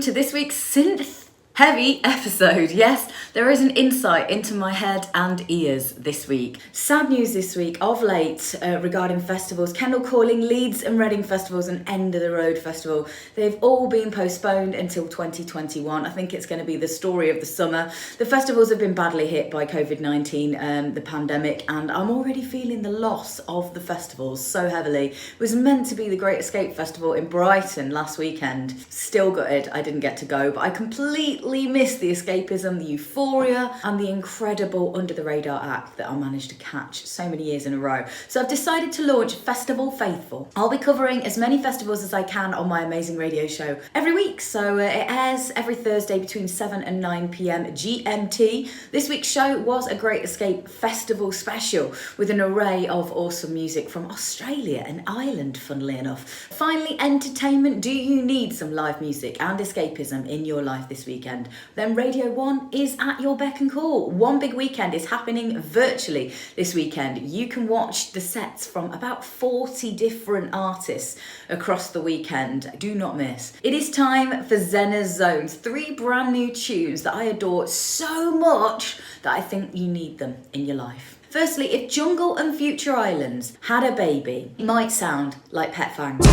to this week's synth heavy episode. Yes, there is an insight into my head and ears this week. Sad news this week of late regarding festivals. Kendal Calling, Leeds and Reading festivals and End of the Road festival. They've all been postponed until 2021. I think it's going to be the story of the summer. The festivals have been badly hit by COVID-19, the pandemic, and I'm already feeling the loss of the festivals so heavily. It was meant to be the Great Escape Festival in Brighton last weekend. Still gutted I didn't get to go, but I completely missed the escapism, the euphoria, and the incredible under the radar act that I managed to catch so many years in a row. So I've decided to launch Festival Faithful. I'll be covering as many festivals as I can on my amazing radio show every week. So it airs every Thursday between 7 and 9 p.m. GMT. This week's show was a Great Escape Festival special with an array of awesome music from Australia and Ireland, funnily enough. Finally, entertainment. Do you need some live music and escapism in your life this weekend? Then Radio 1 is at your beck and call. One Big Weekend is happening virtually this weekend. You can watch the sets from about 40 different artists across the weekend. Do not miss. It is time for Zenner Zones, 3 brand new tunes that I adore so much that I think you need them in your life. Firstly, if Jungle and Future Islands had a baby, it might sound like Pet Fangs.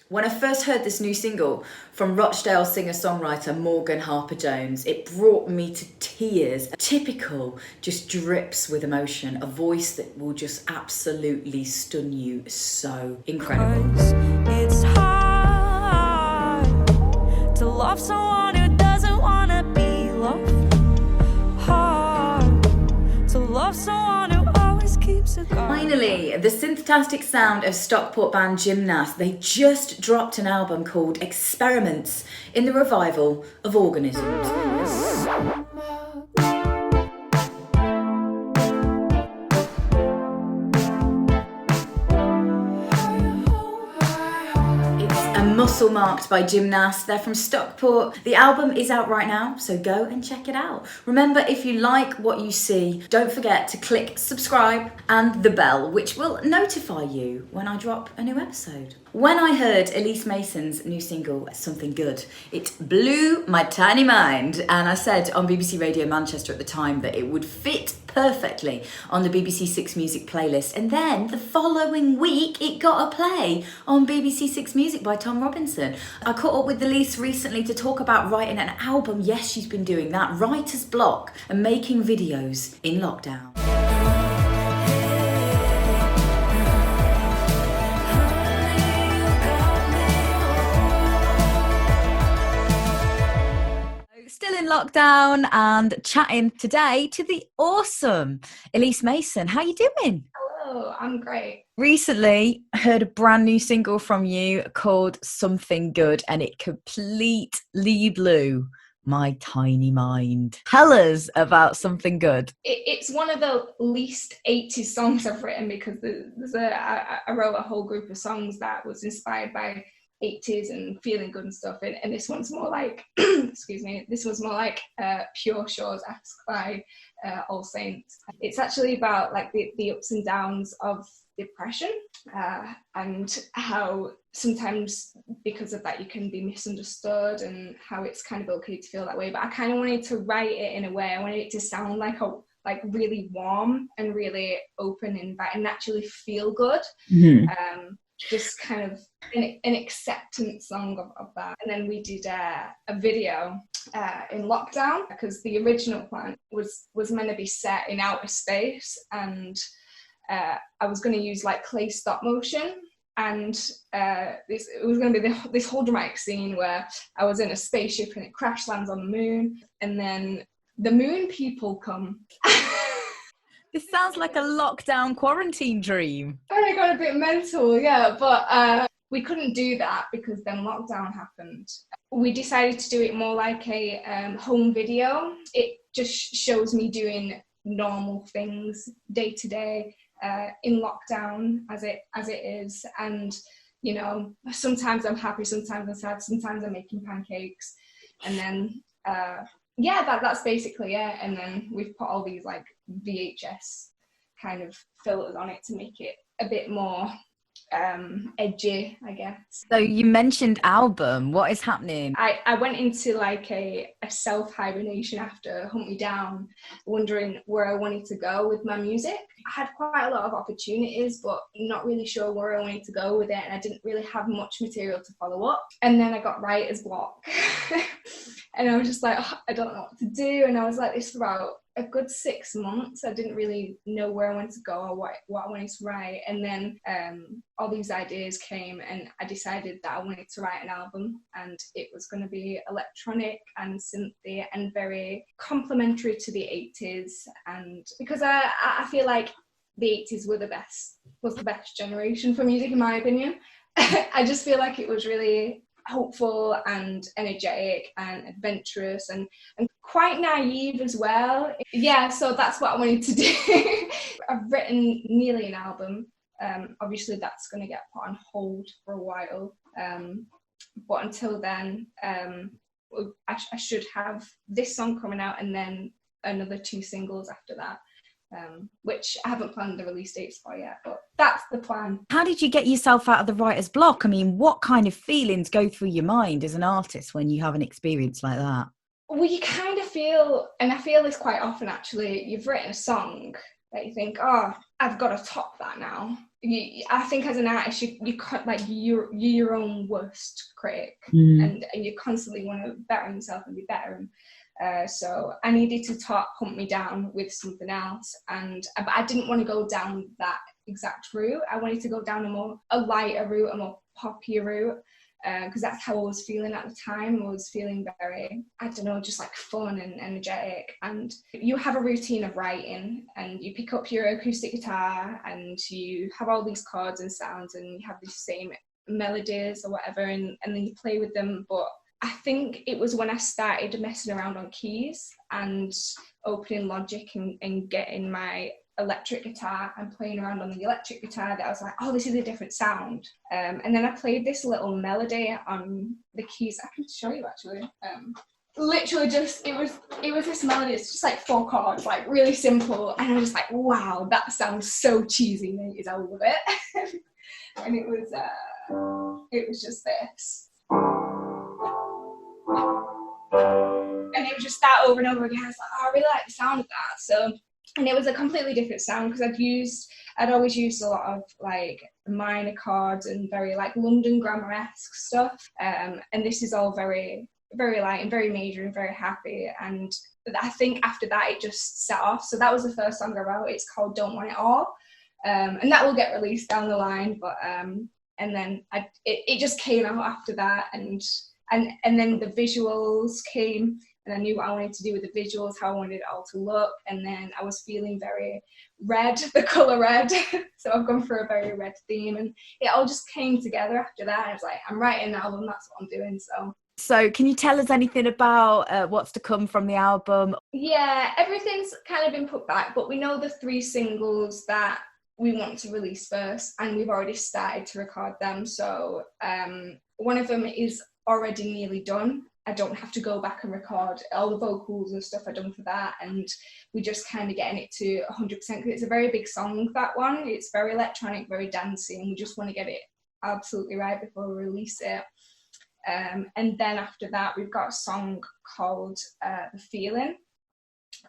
When I first heard this new single from Rochdale singer-songwriter Morgan Harper-Jones, it brought me to tears. Typical, just drips with emotion, a voice that will just absolutely stun you. So incredible. It's hard to love someone who doesn't want to be loved. Hard to love someone who always keeps it going. Finally, the synthtastic sound of Stockport band Gymnast. They just dropped an album called Experiments in the revival of organisms. Muscle Marked by Gymnast. They're from Stockport. The album is out right now, so go and check it out. Remember, if you like what you see, don't forget to click subscribe and the bell, which will notify you when I drop a new episode. When I heard Ellysse Mason's new single, Something Good, it blew my tiny mind. And I said on BBC Radio Manchester at the time that it would fit perfectly on the BBC Six Music playlist. And then the following week, it got a play on BBC Six Music by Tom Robinson. I caught up with Ellysse recently to talk about writing an album. Yes, she's been doing that. Writer's block and making videos in lockdown. Still in lockdown and chatting today to the awesome Ellysse Mason. How you doing? Hello, I'm great. Recently heard a brand new single from you called Something Good, and it completely blew my tiny mind. Tell us about Something Good. It's one of the least 80s songs I've written because I wrote a whole group of songs that was inspired by 80s and feeling good and stuff, and this one's more like excuse me, this one's more like Pure Shores-esque by All Saints. It's actually about like the ups and downs of depression and how sometimes because of that you can be misunderstood and how it's kind of okay to feel that way. But I kind of wanted to write it in a way, I wanted it to sound like really warm and really open and naturally feel good. Mm-hmm. Just kind of an acceptance song of that. And then we did a video in lockdown because the original plan was meant to be set in outer space, and I was going to use like clay stop motion, and it was going to be this whole dramatic scene where I was in a spaceship and it crash lands on the moon, and then the moon people come. This sounds like a lockdown quarantine dream. I got a bit mental, yeah, but we couldn't do that because then lockdown happened. We decided to do it more like a home video. It just shows me doing normal things day to day in lockdown as it is. And, you know, sometimes I'm happy, sometimes I'm sad, sometimes I'm making pancakes. And then that's basically it. And then we've put all these like VHS kind of filters on it to make it a bit more edgy, I guess. So you mentioned album. What is happening? I went into like a self-hibernation after Hunt Me Down, wondering where I wanted to go with my music. I had quite a lot of opportunities, but not really sure where I wanted to go with it, and I didn't really have much material to follow up. And then I got writer's block. And I was just like, oh, I don't know what to do. And I was like this for about a good 6 months. I didn't really know where I wanted to go or what I wanted to write. And then all these ideas came, and I decided that I wanted to write an album, and it was going to be electronic and synthy and very complementary to the 80s. And because I feel like the 80s was the best generation for music, in my opinion. I just feel like it was really hopeful and energetic and adventurous and quite naive as well. Yeah, so that's what I wanted to do. I've written nearly an album. Obviously that's going to get put on hold for a while, but until then I should have this song coming out and then another 2 singles after that, which I haven't planned the release dates for yet, but that's the plan. How did you get yourself out of the writer's block? I mean, what kind of feelings go through your mind as an artist when you have an experience like that? Well, you kind of feel, and I feel this quite often actually, you've written a song that you think, oh, I've got to top that now. I think as an artist, you can't, like, you're your own worst critic, and you constantly want to better yourself and be better. So I needed to Hunt Me Down with something else, but I didn't want to go down that exact route. I wanted to go down a lighter route, a more poppier route, because that's how I was feeling at the time. I was feeling very, I don't know, just like fun and energetic. And you have a routine of writing, and you pick up your acoustic guitar, and you have all these chords and sounds, and you have the same melodies or whatever, and then you play with them. But I think it was when I started messing around on keys and opening Logic and getting my electric guitar and playing around on the electric guitar that I was like, oh, this is a different sound. And then I played this little melody on the keys. I can show you actually. Literally just, it was this melody. It's just like 4 chords, like really simple. And I was just like, wow, that sounds so cheesy, mate. I love it. And it was just this. And it would just start over and over again. I was like, oh, I really like the sound of that. So, and it was a completely different sound because I'd always used a lot of like minor chords and very like London grammar-esque stuff. And this is all very, very light and very major and very happy. And I think after that, it just set off. So that was the first song I wrote. It's called Don't Want It All. And that will get released down the line. But, and then it just came out after that. And then the visuals came, and I knew what I wanted to do with the visuals, how I wanted it all to look. And then I was feeling very red, the colour red. So I've gone for a very red theme, and it all just came together after that. I was like, I'm writing an album, that's what I'm doing. So can you tell us anything about what's to come from the album? Yeah, everything's kind of been put back, but we know the 3 singles that we want to release first, and we've already started to record them. So one of them is already nearly done. I don't have to go back and record. All the vocals and stuff are done for that, and we're just kind of getting it to 100% because it's a very big song, that one. It's very electronic, very dancey, and we just want to get it absolutely right before we release it. And then after that, we've got a song called The Feeling,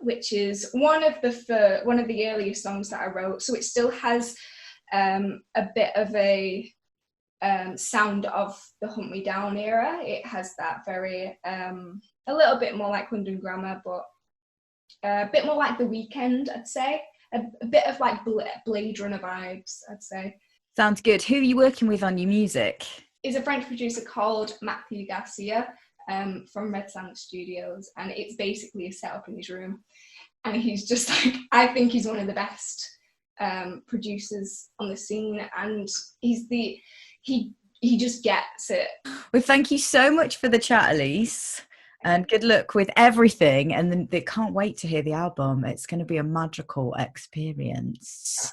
which is one of the earliest songs that I wrote. So it still has a bit of a sound of the Hunt Me Down era. It has that very a little bit more like London grammar, but a bit more like The Weeknd, I'd say. A bit of like Blade Runner vibes, I'd say. Sounds good. Who are you working with on your music? Is a French producer called Matthew Garcia from Red Sand Studios, and it's basically a setup in his room, and he's just like, I think he's one of the best producers on the scene, and he just gets it. Well, thank you so much for the chat, Ellysse, and good luck with everything. And then they can't wait to hear the album. It's going to be a magical experience.